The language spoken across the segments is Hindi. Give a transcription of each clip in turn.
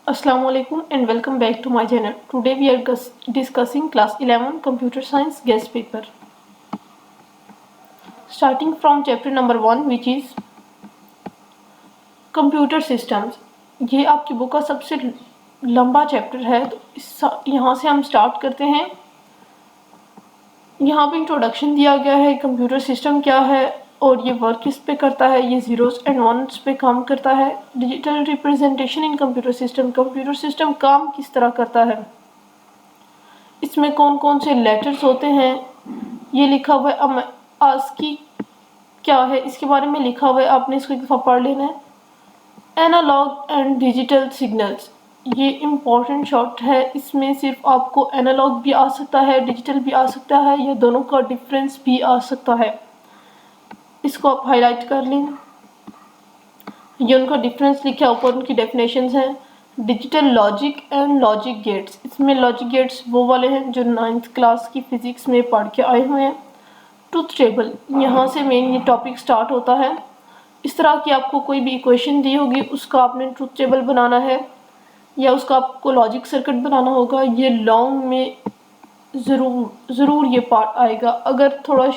Assalamu alaikum and welcome back to my channel. Today we are discussing class 11 computer science guest paper. Starting from chapter number 1 which is computer systems. ये आपकी बुक का सबसे लंबा चैप्टर है, तो यहाँ से हम स्टार्ट करते हैं। यहाँ पे इंट्रोडक्शन दिया गया है, कंप्यूटर सिस्टम क्या है और ये वर्क किस पे करता है, ये ज़ीरोज़ एंड वंस पे काम करता है। Digital representation in computer system काम किस तरह करता है, इसमें कौन कौन से लेटर्स होते हैं, ये लिखा हुआ है। ASCII क्या है इसके बारे में लिखा हुआ है, आपने इसको एक दफ़ा पढ़ लेना है। एनालॉग एंड डिजिटल सिग्नल्स, ये इम्पॉर्टेंट शॉर्ट है। इसमें सिर्फ आपको एनालॉग भी आ सकता है, डिजिटल भी आ सकता है, या दोनों का डिफरेंस भी आ सकता है। इसको आप हाईलाइट कर लें। ये उनका डिफरेंस लिखा है, ऊपर उनकी डेफिनेशंस हैं। Digital logic and logic gates, इसमें लॉजिक गेट्स वो वाले हैं जो 9th क्लास की फिजिक्स में पढ़ के आए हुए हैं। ट्रूथ टेबल, यहाँ से मेन ये टॉपिक स्टार्ट होता है। इस तरह की आपको कोई भी इक्वेशन दी होगी, उसका आपने ट्रूथ टेबल बनाना है या उसका आपको लॉजिक सर्किट बनाना होगा। ये लॉन्ग में ज़रूर ये पार्ट आएगा। अगर थोड़ा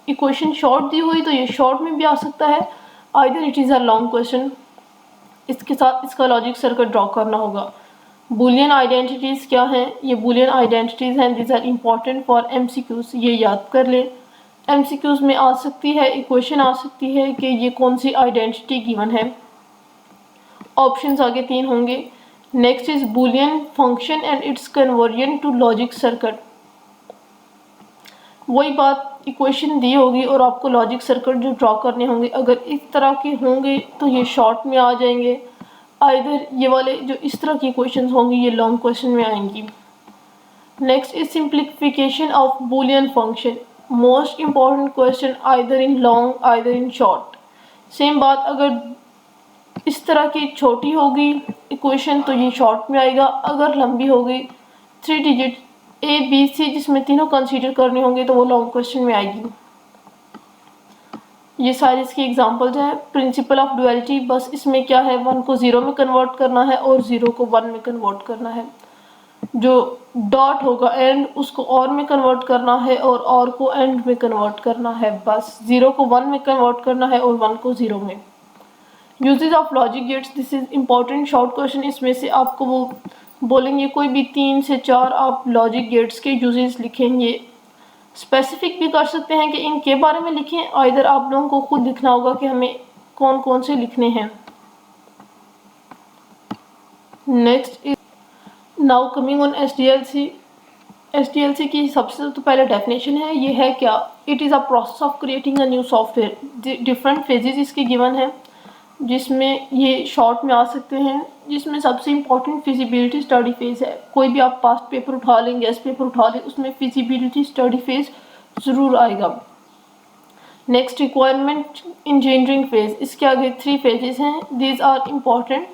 इक्वेशन शॉर्ट दी हुई तो ये शॉर्ट में भी आ सकता है, either it is a long question. इसके साथ इसका लॉजिक सर्किट ड्रॉ करना होगा। बूलियन आइडेंटिटीज़ क्या हैं, ये बूलियन आइडेंटिटीज़ हैं, this are important for MCQs, ये याद कर लें। MCQs में आ सकती है, इक्वेशन आ सकती है कि ये कौन सी आइडेंटिटी गिवन है। ऑप्शंस आगे 3 होंगे। Next is Boolean function and its conversion to logic circuit. वही बात, इक्वेशन दी होगी और आपको लॉजिक सर्किट जो ड्रॉ करने होंगे, अगर इस तरह के होंगे तो ये शॉर्ट में आ जाएंगे, आइदर ये वाले जो इस तरह की क्वेश्चन होंगी ये लॉन्ग क्वेश्चन में आएंगी। Next is simplification of Boolean function, most important question, either in long either in short. Same बात, अगर इस तरह की छोटी होगी इक्वेशन तो ये शॉर्ट में आएगा, अगर लंबी होगी 3 डिजिट ABC जिसमें तीनों कंसीडर करने होंगे तो वो लॉन्ग क्वेश्चन में आएगी। ये सारी इसकी एग्जांपल्स हैं। प्रिंसिपल ऑफ डुअलिटी, बस इसमें क्या है, 1 को 0 में कन्वर्ट करना है और 0 को 1 में कन्वर्ट करना है। जो डॉट होगा एंड उसको और में कन्वर्ट करना है और को एंड में कन्वर्ट करना है। बस 0 को 1 में कन्वर्ट करना है और 1 को 0 में। Uses of logic gates, this is important short question. इसमें से आपको वो बोलेंगे कोई भी 3 से 4 आप लॉजिक गेट्स के यूजेस लिखेंगे। स्पेसिफिक भी कर सकते हैं कि इनके बारे में लिखें, आइदर आप लोगों को खुद लिखना होगा कि हमें कौन कौन से लिखने हैं। Next is now coming on SDLC। SDLC की सबसे तो पहले डेफिनेशन है, ये है क्या, it is a process of creating a new software. Different phases इसके गिवन है, जिसमें ये शॉर्ट में आ सकते हैं। जिसमें सबसे इम्पॉर्टेंट फिजिबिलिटी स्टडी फेज़ है। कोई भी आप पास्ट पेपर उठा लें, गेस्ट पेपर उठा लें, उसमें फिजिबिलिटी स्टडी फेज़ ज़रूर आएगा। नेक्स्ट रिक्वायरमेंट इंजीनियरिंग फेज़, इसके आगे 3 फेजेस हैं, दीज आर इम्पॉर्टेंट।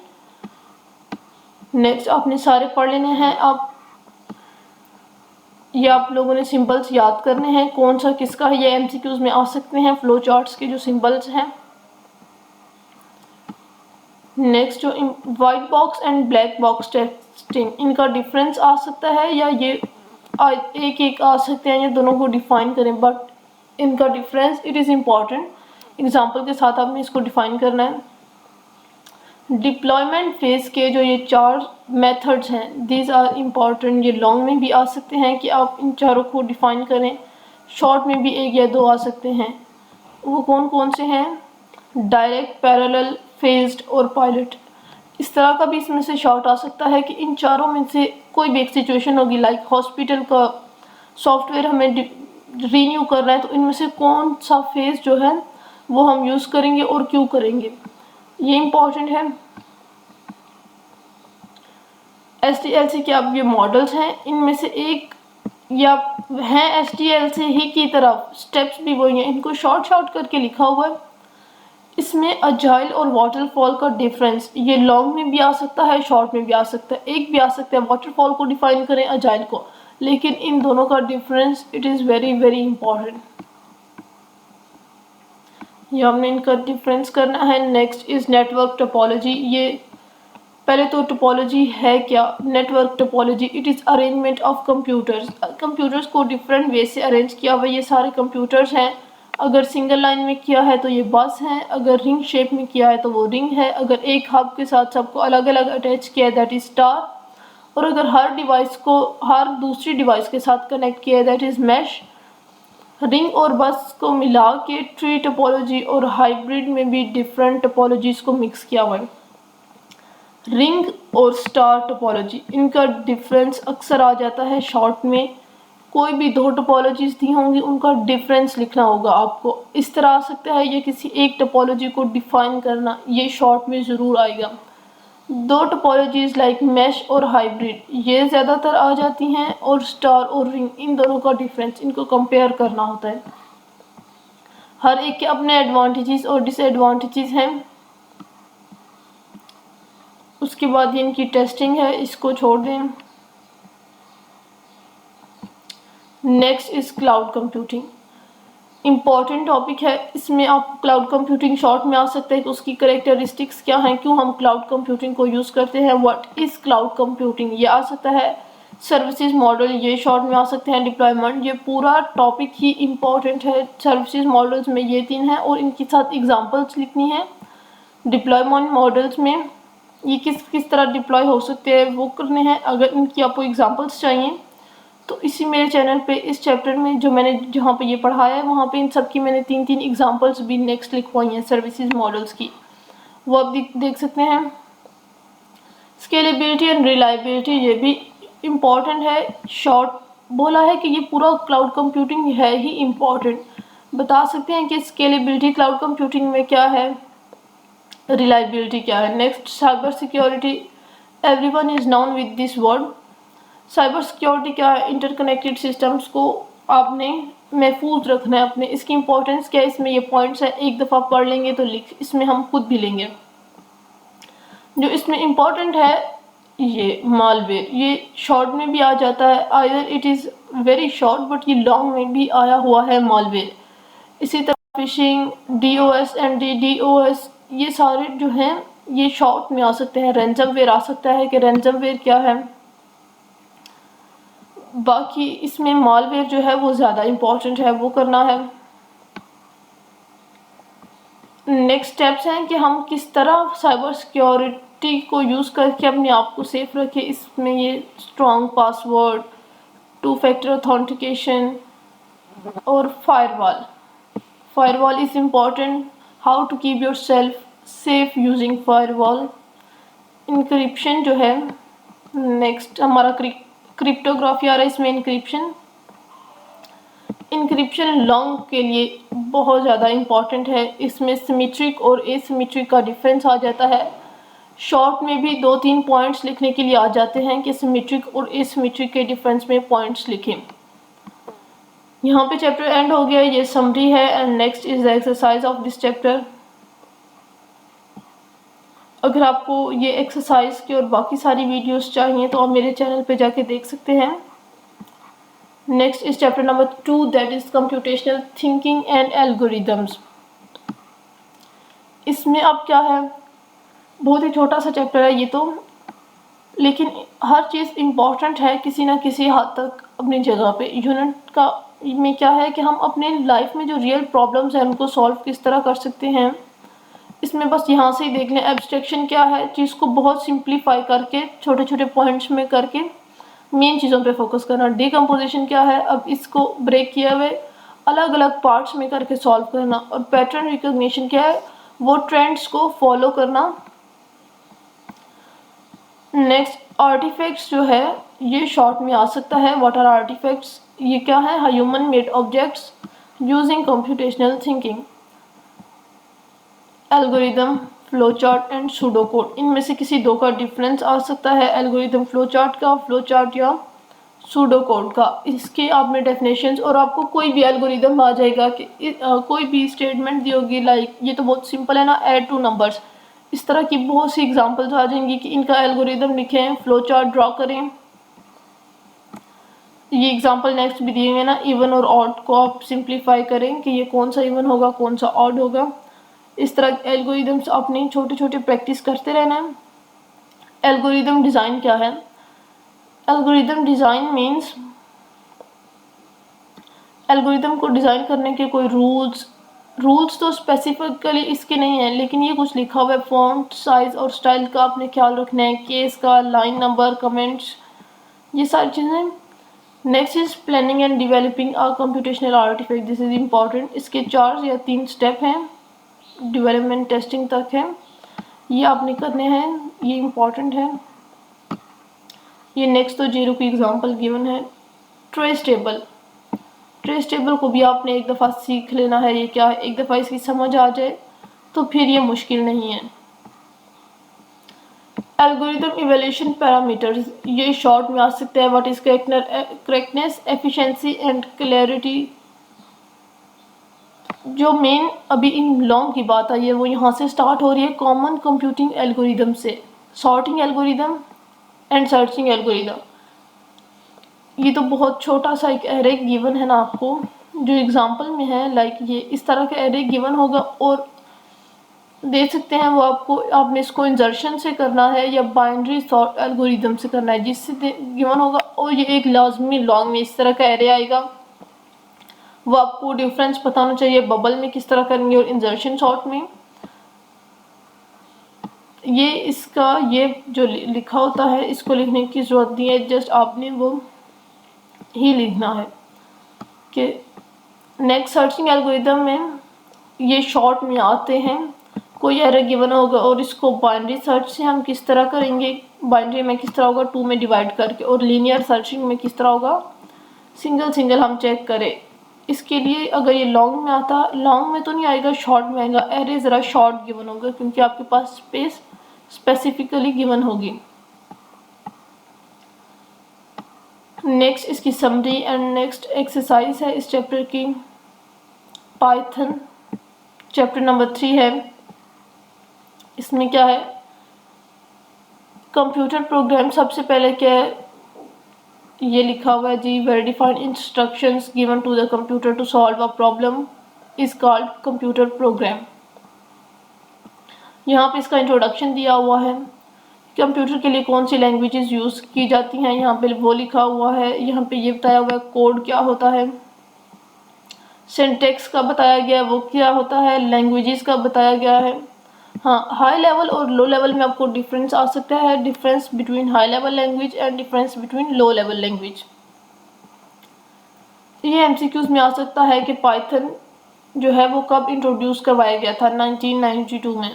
नेक्स्ट आपने सारे पढ़ लेने हैं। ये आप लोगों ने सिंबल्स याद करने हैं, कौन सा किसका है, ये MCQs में आ सकते हैं। फ्लो चार्ट्स के जो सिंबल्स हैं। नेक्स्ट जो white box and black box testing, इनका डिफरेंस आ सकता है या ये एक एक आ सकते हैं, ये दोनों को डिफाइन करें, बट इनका difference it is important. Example के साथ आपने इसको डिफाइन करना है। डिप्लॉयमेंट फेज के जो ये 4 मेथड्स हैं, दीज आर इम्पॉर्टेंट। ये लॉन्ग में भी आ सकते हैं कि आप इन चारों को डिफाइन करें, शॉर्ट में भी 1 या 2 आ सकते हैं। वो कौन कौन से हैं, डायरेक्ट, पैरेलल, फेज्ड और पायलट। इस तरह का भी इसमें से शॉर्ट आ सकता है कि इन चारों में से कोई भी एक सिचुएशन होगी, लाइक हॉस्पिटल का सॉफ्टवेयर हमें रीन्यू करना है, तो इनमें से कौन सा फेज जो है वो हम यूज़ करेंगे और क्यों करेंगे, ये इम्पॉर्टेंट है। SDLC के अब ये मॉडल्स हैं, इनमें से एक या हैं SDLC ही की तरफ, स्टेप्स भी वही हैं, इनको शॉर्ट करके लिखा हुआ है। इसमें अजाइल और वाटरफॉल का डिफरेंस, ये लॉन्ग में भी आ सकता है, शॉर्ट में भी आ सकता है। एक भी आ सकता है, वाटरफॉल को डिफाइन करें, अजाइल को, लेकिन इन दोनों का difference it is very very important, ये हमने इनका डिफरेंस करना है। नेक्स्ट इज नेटवर्क टोपोलॉजी, ये पहले तो टोपोलॉजी है क्या? Network topology it is arrangement of computers. Computers को डिफरेंट वे से अरेंज किया हुआ, ये सारे कंप्यूटर्स हैं। अगर सिंगल लाइन में किया है तो ये बस है, अगर रिंग शेप में किया है तो वो रिंग है, अगर एक हब के साथ सबको अलग अलग अटैच किया है दैट इज़ स्टार, और अगर हर डिवाइस को हर दूसरी डिवाइस के साथ कनेक्ट किया है दैट इज़ मैश। रिंग और बस को मिला के ट्री टोपोलॉजी और हाइब्रिड में भी डिफरेंट टोपोलॉजीज़ को मिक्स किया हुआ है। रिंग और स्टार टोपोलॉजी, इनका डिफरेंस अक्सर आ जाता है शॉर्ट में। कोई भी दो टोपोलॉजीज दी होंगी उनका डिफरेंस लिखना होगा आपको। इस तरह आ सकता है या किसी एक टोपोलॉजी को डिफाइन करना, ये शॉर्ट में ज़रूर आएगा। दो टोपोलॉजीज लाइक मैश और हाइब्रिड ये ज़्यादातर आ जाती हैं, और स्टार और रिंग इन दोनों का डिफरेंस इनको कंपेयर करना होता है। हर एक के अपने एडवांटेजेस और डिसएडवांटेजेस हैं। उसके बाद ये इनकी टेस्टिंग है, इसको छोड़ दें। Next is cloud computing, important topic है। इसमें आप क्लाउड कंप्यूटिंग शॉर्ट में आ सकता है कि उसकी करेक्टरिस्टिक्स क्या हैं, क्यों हम क्लाउड कंप्यूटिंग को यूज़ करते हैं, व्हाट इज़ क्लाउड कंप्यूटिंग ये आ सकता है। सर्विसेज मॉडल ये शॉर्ट में आ सकते हैं। डिप्लॉयमेंट ये पूरा टॉपिक ही इम्पॉर्टेंट है। सर्विसेज मॉडल्स में ये 3 हैं और इनके साथ एग्जांपल्स लिखनी है। डिप्लॉयमेंट मॉडल्स में ये किस तरह डिप्लॉय हो सकते हैं वो करने हैं। अगर इनकी आपको एग्जांपल्स चाहिए तो इसी मेरे चैनल पे इस चैप्टर में जो मैंने जहाँ पे ये पढ़ाया है वहाँ पे इन सब की मैंने 3 एग्जांपल्स भी नेक्स्ट लिखवाई हैं सर्विसेज मॉडल्स की, वो आप देख सकते हैं। स्केलेबिलिटी एंड रिलायबिलिटी ये भी इम्पॉर्टेंट है। शॉर्ट बोला है कि ये पूरा क्लाउड कंप्यूटिंग है ही इम्पॉर्टेंट। बता सकते हैं कि स्केलेबिलिटी क्लाउड कंप्यूटिंग में क्या है, रिलायबिलिटी क्या है। Next cyber security, everyone is noun with this word. Cyber security क्या है? इंटरकनेक्टेड सिस्टम्स को आपने महफूज रखना है अपने। इसकी इंपॉर्टेंस क्या है? इसमें ये पॉइंट्स है, एक दफ़ा पढ़ लेंगे तो लिख इसमें हम खुद भी लेंगे। जो इसमें इम्पॉर्टेंट है ये मालवेयर, ये शॉर्ट में भी आ जाता है, either it is very short but ये लॉन्ग में भी आया हुआ है मालवेयर। इसी तरह फिशिंग, DOS एंड DDoS ये सारे जो हैं ये शॉर्ट में आ सकते हैं। रैंसमवेयर आ सकता है कि रैंसमवेयर क्या है। बाकी इसमें मालवेयर जो है वो ज़्यादा इम्पॉर्टेंट है, वो करना है। नेक्स्ट स्टेप्स हैं कि हम किस तरह साइबर सिक्योरिटी को यूज़ करके अपने आप को सेफ रखें। इसमें ये स्ट्रॉन्ग पासवर्ड, 2 फैक्टर ऑथेंटिकेशन और firewall. Firewall is important, how to keep yourself safe using firewall. Encryption जो है नेक्स्ट हमारा क्रिप्टोग्राफी आ रहा है, इसमें इंक्रिप्शन लॉन्ग के लिए बहुत ज़्यादा इम्पॉर्टेंट है। इसमें सिमेट्रिक और एसिमेट्रिक का डिफरेंस आ जाता है। शॉर्ट में भी 2-3 पॉइंट्स लिखने के लिए आ जाते हैं कि सिमेट्रिक और एसिमेट्रिक के डिफरेंस में पॉइंट्स लिखें। यहाँ पे चैप्टर एंड हो गया, ये समरी है and next is the exercise of this chapter. अगर आपको ये एक्सरसाइज की और बाकी सारी वीडियोस चाहिए तो आप मेरे चैनल पे जाके देख सकते हैं। Next is chapter number 2 that is computational thinking and algorithms. इसमें अब क्या है, बहुत ही छोटा सा चैप्टर है ये तो, लेकिन हर चीज़ इम्पॉर्टेंट है किसी ना किसी हद तक अपनी जगह पे। यूनिट का में क्या है कि हम अपने लाइफ में जो रियल प्रॉब्लम्स हैं उनको सॉल्व किस तरह कर सकते हैं। इसमें बस यहाँ से ही देख लें एब्स्ट्रैक्शन क्या है, चीज़ को बहुत सिंप्लीफाई करके छोटे छोटे पॉइंट्स में करके मेन चीज़ों पे फोकस करना। डिकम्पोजिशन क्या है, अब इसको ब्रेक किया हुए अलग अलग पार्ट्स में करके सॉल्व करना। और पैटर्न रिकॉग्निशन क्या है, वो ट्रेंड्स को फॉलो करना। नेक्स्ट आर्टिफैक्ट्स जो है ये शॉर्ट में आ सकता है। व्हाट आर आर्टिफैक्ट्स, ये क्या है, human made objects using computational thinking. Algorithm, flow chart and pseudo code, इनमें से किसी दो का डिफरेंस आ सकता है, एल्गोरिदम फ्लो चार्ट या सूडो कोड का। इसके आप में डेफिनेशंस और आपको कोई भी एल्गोरिदम आ जाएगा कि कोई भी स्टेटमेंट दी होगी लाइक ये तो बहुत सिंपल है ना, ऐड टू नंबर्स, इस तरह की बहुत सी एग्जांपल्स आ जाएंगी कि इनका एल्गोरिदम लिखें, फ्लो चार्ट ड्रॉ करें। ये एग्जांपल नेक्स्ट भी दिए हुए ना, इवन और ऑड को आप सिंप्लीफाई करें कि ये कौन सा इवन होगा कौन सा ऑड होगा। इस तरह एल्गोरिदम्स अपनी छोटे छोटे प्रैक्टिस करते रहना है। एल्गोरिदम डिज़ाइन क्या है? एल्गोरिदम डिज़ाइन मीन्स एल्गोरिदम को डिज़ाइन करने के कोई रूल्स तो स्पेसिफिकली इसके नहीं है, लेकिन ये कुछ लिखा हुआ है। फॉन्ट साइज और स्टाइल का आपने ख्याल रखना है, केस का, लाइन नंबर, कमेंट्स, ये सारी चीज़ें। Next is planning and developing a computational artefact, this is important. इसके 4 या 3 स्टेप हैं, डेवलपमेंट टेस्टिंग तक है, ये आपने करने हैं, ये इम्पॉर्टेंट है। ये नेक्स्ट तो जीरो की एग्जांपल गिवन है। ट्रेस टेबल, ट्रेस टेबल को भी आपने एक दफ़ा सीख लेना है, ये क्या है। एक दफ़ा इसकी समझ आ जाए तो फिर ये मुश्किल नहीं है। एल्गोरिदम इवैल्यूएशन पैरामीटर्स, ये शॉर्ट में आ सकता है। What is correctness, efficiency and clarity. जो मेन अभी इन लॉन्ग की बात आई है वो यहाँ से स्टार्ट हो रही है, कॉमन कंप्यूटिंग एल्गोरिदम से। Sorting algorithm and searching algorithm, ये तो बहुत छोटा सा एक एरे गिवन है ना आपको, जो एग्जांपल में है। लाइक ये इस तरह का एरे गिवन होगा और दे सकते हैं वो आपको, आपने इसको इंजर्शन से करना है या बाइनरी सॉर्ट एल्गोरिदम से करना है, जिससे गिवन होगा। और ये एक लाजमी लॉन्ग में इस तरह का एरे आएगा, वो आपको डिफरेंस पता होना चाहिए बबल में किस तरह करेंगे और इंजर्शन सॉर्ट में। ये इसका ये जो लिखा होता है इसको लिखने की ज़रूरत नहीं है, जस्ट आपने वो ही लिखना है कि नेक्स्ट सर्चिंग एल्गोरिदम में ये शॉर्ट में आते हैं। कोई एरर गिवन होगा और इसको बाइनरी सर्च से हम किस तरह करेंगे, बाइनरी में किस तरह होगा 2 में डिवाइड करके, और लीनियर सर्चिंग में किस तरह होगा सिंगल सिंगल हम चेक करें। इसके लिए अगर ये लॉन्ग में आता, लॉन्ग में तो नहीं आएगा, शॉर्ट में आएगा। एरे ज़रा शॉर्ट गिवन होगा क्योंकि आपके पास स्पेस स्पेसिफिकली गिवन होगी। नेक्स्ट इसकी समरी एंड नेक्स्ट एक्सरसाइज है इस चैप्टर की, पाइथन चैप्टर नंबर 3 है। इसमें क्या है, कंप्यूटर प्रोग्राम। सबसे पहले क्या है, ये लिखा हुआ है जी, very defined instructions given to the computer to solve a problem is called computer program. यहाँ पे इसका इंट्रोडक्शन दिया हुआ है, कंप्यूटर के लिए कौन सी लैंग्वेजेस यूज़ की जाती हैं, यहाँ पे वो लिखा हुआ है। यहाँ पे ये बताया हुआ है कोड क्या होता है, सिंटेक्स का बताया गया है वो क्या होता है, लैंग्वेजेस का बताया गया है। हाँ, हाई लेवल और लो लेवल में आपको डिफरेंस आ सकता है, difference between high level language and difference between low level language. ये एमसीक्यूज में आ सकता है कि पाइथन जो है वो कब इंट्रोड्यूस करवाया गया था, 1992 में।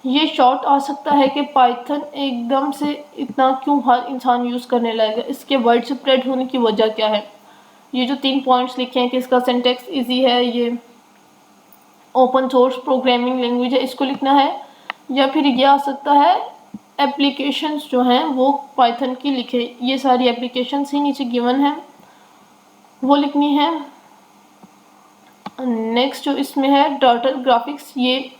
ये शॉर्ट आ सकता है कि पाइथन एकदम से इतना क्यों हर इंसान यूज़ करने लगेगा, इसके वर्ड स्प्रेड होने की वजह क्या है। ये जो 3 पॉइंट्स लिखे हैं कि इसका सिंटेक्स इजी है, ये ओपन सोर्स प्रोग्रामिंग लैंग्वेज है, इसको लिखना है। या फिर ये आ सकता है एप्लीकेशंस जो हैं वो पाइथन की लिखे, ये सारी एप्लीकेशंस ही नीचे गिवन है वो लिखनी है। नेक्स्ट जो इसमें है टर्टल ग्राफिक्स, ये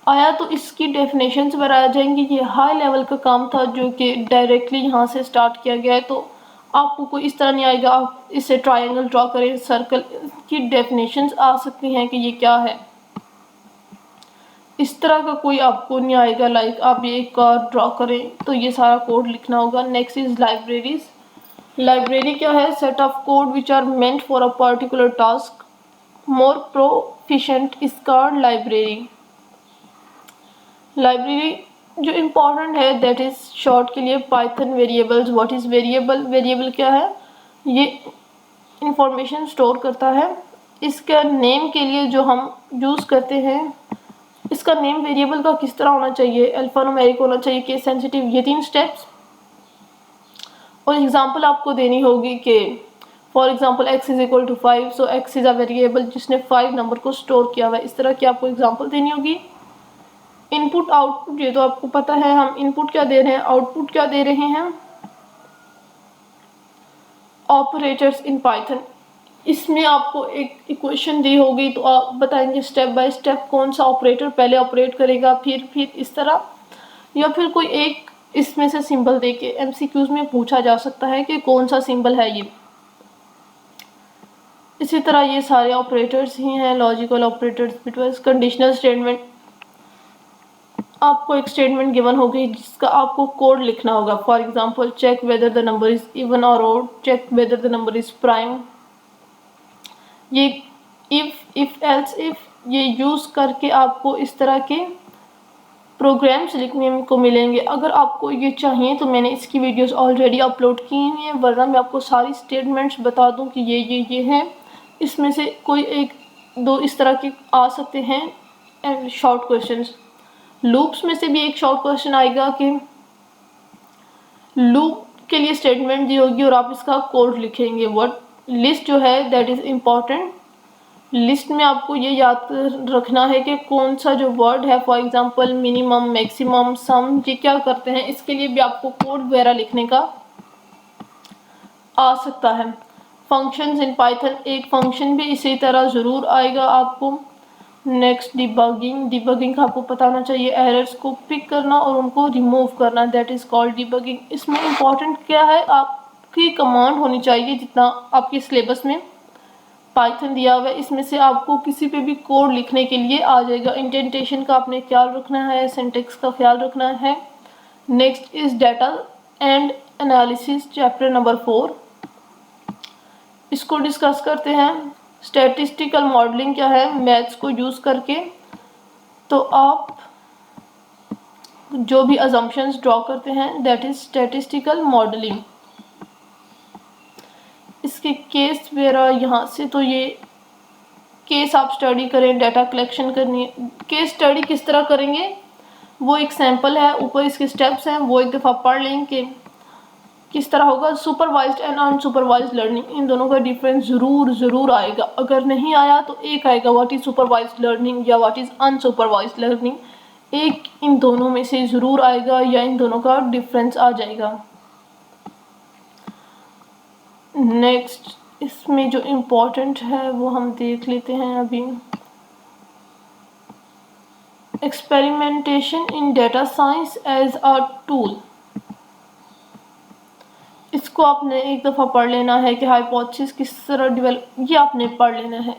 आया तो इसकी डेफिनेशंस बनाया जाएंगी। ये हाई लेवल का काम था जो कि डायरेक्टली यहाँ से स्टार्ट किया गया है, तो आपको कोई इस तरह नहीं आएगा आप इससे ट्रायंगल ड्रॉ करें, सर्कल की डेफिनेशंस आ सकती हैं कि ये क्या है, इस तरह का कोई आपको नहीं आएगा। लाइक आप ये एक ड्रॉ करें तो ये सारा कोड लिखना होगा। Next is libraries. लाइब्रेरी क्या है, set of code which are meant for a particular task, more proficient is called library. Library जो इम्पोर्टेंट है दैट इज शॉर्ट के लिए Python variables. What is variable, variable क्या है, ये इंफॉर्मेशन स्टोर करता है। इसका नेम के लिए जो हम यूज़ करते हैं, इसका नेम वेरिएबल का किस तरह होना चाहिए, अल्फान्यूमेरिक होना चाहिए, केस सेंसिटिव, ये 3 स्टेप्स। और एग्जांपल आपको देनी होगी कि for example x is equal to 5, so x is a variable जिसने 5 नंबर को स्टोर किया हुआ है। इस तरह की आपको एग्जांपल देनी होगी। इनपुट आउटपुट, ये तो आपको पता है हम इनपुट क्या दे रहे हैं, आउटपुट क्या दे रहे हैं। ऑपरेटर्स इन पाइथन, इसमें आपको एक इक्वेशन दी होगी तो आप बताएंगे स्टेप बाय स्टेप कौन सा ऑपरेटर पहले ऑपरेट करेगा, फिर इस तरह। या फिर कोई एक इसमें से सिंबल देके एमसीक्यूज में पूछा जा सकता है कि कौन सा सिंबल है ये। इसी तरह ये सारे ऑपरेटर्स ही हैं, logical operators, between conditional statement. आपको एक स्टेटमेंट गिवन होगी जिसका आपको कोड लिखना होगा। For example, check whether the number is even और odd, check whether the number is prime. ये इफ एल्स इफ ये यूज़ करके आपको इस तरह के प्रोग्राम्स लिखने को मिलेंगे। अगर आपको ये चाहिए तो मैंने इसकी वीडियोस ऑलरेडी अपलोड की हुई हैं, वरना मैं आपको सारी स्टेटमेंट्स बता दूं कि ये हैं। इसमें से कोई एक दो इस तरह के आ सकते हैं एंड शॉर्ट क्वेश्चंस। लूप्स में से भी एक शॉर्ट क्वेश्चन आएगा कि लूप के लिए स्टेटमेंट दी होगी और आप इसका कोड लिखेंगे। वर्ड लिस्ट जो है दैट इज़ इम्पॉर्टेंट। लिस्ट में आपको ये याद रखना है कि कौन सा जो वर्ड है, फॉर एग्जांपल मिनिमम, मैक्सिमम, सम, ये क्या करते हैं। इसके लिए भी आपको कोड वगैरह लिखने का आ सकता है। फंक्शंस इन पाइथन, एक फंक्शन भी इसी तरह ज़रूर आएगा आपको। नेक्स्ट डिबगिंग, डिबगिंग का आपको पता होना चाहिए, एरर्स को पिक करना और उनको रिमूव करना, दैट इज़ कॉल्ड डिबगिंग। इसमें इम्पॉर्टेंट क्या है, आपकी कमांड होनी चाहिए जितना आपके सिलेबस में पाइथन दिया हुआ है, इसमें से आपको किसी पे भी कोड लिखने के लिए आ जाएगा। इंडेंटेशन का आपने ख्याल रखना है, सिंटेक्स का ख्याल रखना है। Next is data and analysis, chapter number 4, इसको डिस्कस करते हैं। स्टैटिस्टिकल मॉडलिंग क्या है, मैथ्स को यूज़ करके तो आप जो भी अजम्पशंस ड्रॉ करते हैं दैट इज स्टैटिस्टिकल मॉडलिंग। इसके केस वगैरह यहाँ से, तो ये केस आप स्टडी करें, डाटा कलेक्शन करनी है। केस स्टडी किस तरह करेंगे वो एक सैम्पल है, ऊपर इसके स्टेप्स हैं, वो एक दफ़ा पढ़ लें कि किस तरह होगा। सुपरवाइज्ड एंड अनसुपरवाइज्ड लर्निंग, इन दोनों का डिफरेंस ज़रूर आएगा। अगर नहीं आया तो एक आएगा व्हाट इज़ सुपरवाइज्ड लर्निंग या व्हाट इज़ अनसुपरवाइज्ड लर्निंग, एक इन दोनों में से ज़रूर आएगा या इन दोनों का डिफरेंस आ जाएगा। नेक्स्ट इसमें जो इम्पोर्टेंट है वो हम देख लेते हैं अभी। Experimentation in data science as a tool, इसको आपने एक दफ़ा पढ़ लेना है कि हाइपोथेसिस किस तरह डेवलप, ये आपने पढ़ लेना है।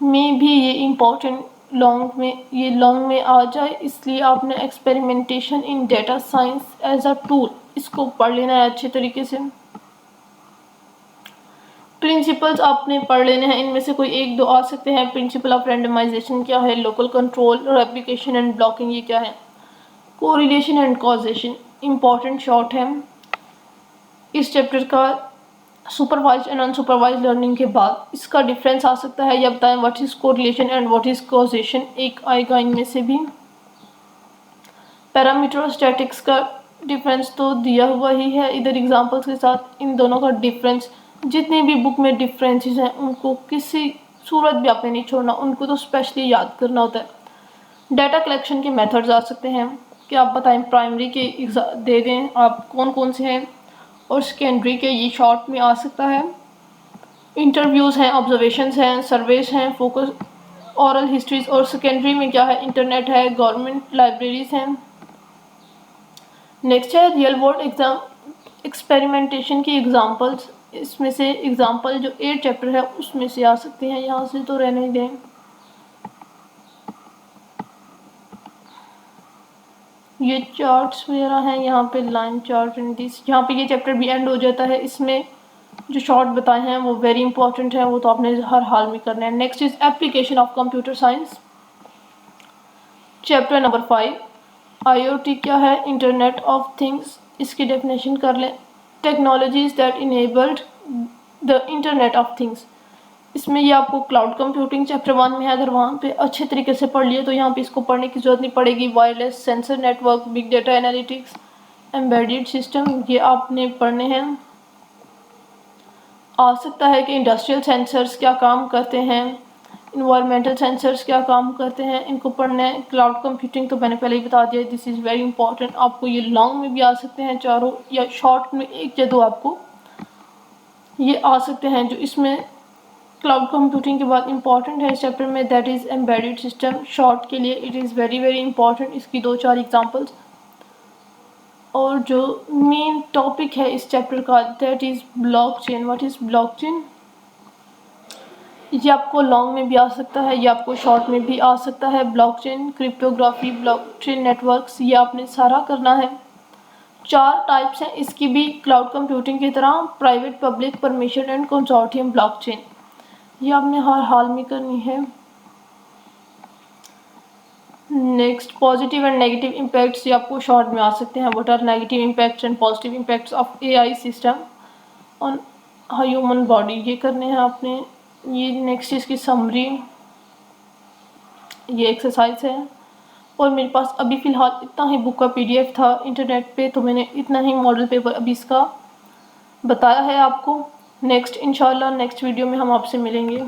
मे भी ये इम्पोर्टेंट लॉन्ग में आ जाए, इसलिए आपने experimentation in data science as a tool इसको पढ़ लेना है अच्छे तरीके से। प्रिंसिपल्स आपने पढ़ लेने हैं, इनमें से कोई एक दो आ सकते हैं। प्रिंसिपल ऑफ रैंडमाइजेशन क्या है, local control, replication and blocking ये क्या है, correlation and causation, important short है इस चैप्टर का। सुपरवाइज्ड एंड अनसुपरवाइज्ड लर्निंग के बाद इसका डिफरेंस आ सकता है, या बताएं what is correlation and what is causation, एक आएगा इनमें से भी। पैरामीटर और स्टैटिक्स का डिफरेंस तो दिया हुआ ही है इधर एग्जांपल्स के साथ। इन दोनों का डिफरेंस, जितने भी बुक में डिफरेंसेस हैं उनको किसी सूरत भी आपने नहीं छोड़ना, उनको तो स्पेशली याद करना होता है। डाटा कलेक्शन के मेथड्स आ सकते हैं कि आप बताएं प्राइमरी के दे दें आप कौन कौन से हैं, और सेकेंडरी के ये शॉर्ट में आ सकता है। इंटरव्यूज़ हैं, ऑब्जर्वेशंस हैं, सर्वेज हैं, फोकस ऑरल हिस्ट्रीज, और सेकेंडरी में क्या है, इंटरनेट है, गवर्नमेंट लाइब्रेरीज हैं। नेक्स्ट है रियल वर्ल्ड एग्जाम एक्सपेरिमेंटेशन की एग्जांपल्स, इसमें से एग्जांपल जो 8 चैप्टर है उसमें से आ सकते हैं, यहाँ से तो रहने दें। ये चार्ट्स वगैरह हैं, यहाँ पे लाइन चार्ट एंड दिस, यहाँ पे ये चैप्टर भी एंड हो जाता है। इसमें जो शॉर्ट बताए हैं वो वेरी इंपॉर्टेंट है, वो तो आपने हर हाल में करना है। Next is application of computer science, chapter number 5। IoT क्या है, इंटरनेट ऑफ थिंग्स, इसकी डेफिनेशन कर लें। Technologies that enabled the internet of things, इसमें ये आपको क्लाउड कंप्यूटिंग चैप्टर 1 में है, अगर वहाँ पे अच्छे तरीके से पढ़ लिए तो यहाँ पे इसको पढ़ने की ज़रूरत नहीं पड़ेगी। Wireless sensor network, big data analytics, embedded system, ये आपने पढ़ने हैं। आ सकता है कि इंडस्ट्रियल सेंसर्स क्या काम करते हैं, इन्वायरमेंटल सेंसर्स क्या काम करते हैं, इनको पढ़ना है। क्लाउड कंप्यूटिंग तो मैंने पहले ही बता दिया, दिस इज़ वेरी इंपॉर्टेंट। आपको ये लॉन्ग में भी आ सकते हैं चारों, या शॉर्ट में एक या दो आपको ये आ सकते हैं। जो इसमें क्लाउड कंप्यूटिंग के बाद इंपॉर्टेंट है इस चैप्टर में, that is embedded system, short के लिए it is very very important. इसकी 2-4 एग्जांपल्स, और जो मेन टॉपिक है इस चैप्टर का that is blockchain. What is blockchain, ये आपको लॉन्ग में भी आ सकता है, ये आपको शॉर्ट में भी आ सकता है। ब्लॉकचेन, क्रिप्टोग्राफी, ब्लॉकचेन नेटवर्क्स, ये आपने सारा करना है। 4 टाइप्स हैं इसकी भी क्लाउड कंप्यूटिंग की तरह, private, public, permission and consortium blockchain. ये आपने हर हाल में करनी है। Next, positive and negative impacts, ये आपको शॉर्ट में आ सकते हैं। What are negative impacts and positive impacts of AI system on human body, ये करने हैं आपने। ये नेक्स्ट इसकी समरी, ये एक्सरसाइज है। और मेरे पास अभी फ़िलहाल इतना ही बुक का पीडीएफ था इंटरनेट पे, तो मैंने इतना ही मॉडल पेपर अभी इसका बताया है आपको। नेक्स्ट इंशाल्लाह नेक्स्ट वीडियो में हम आपसे मिलेंगे।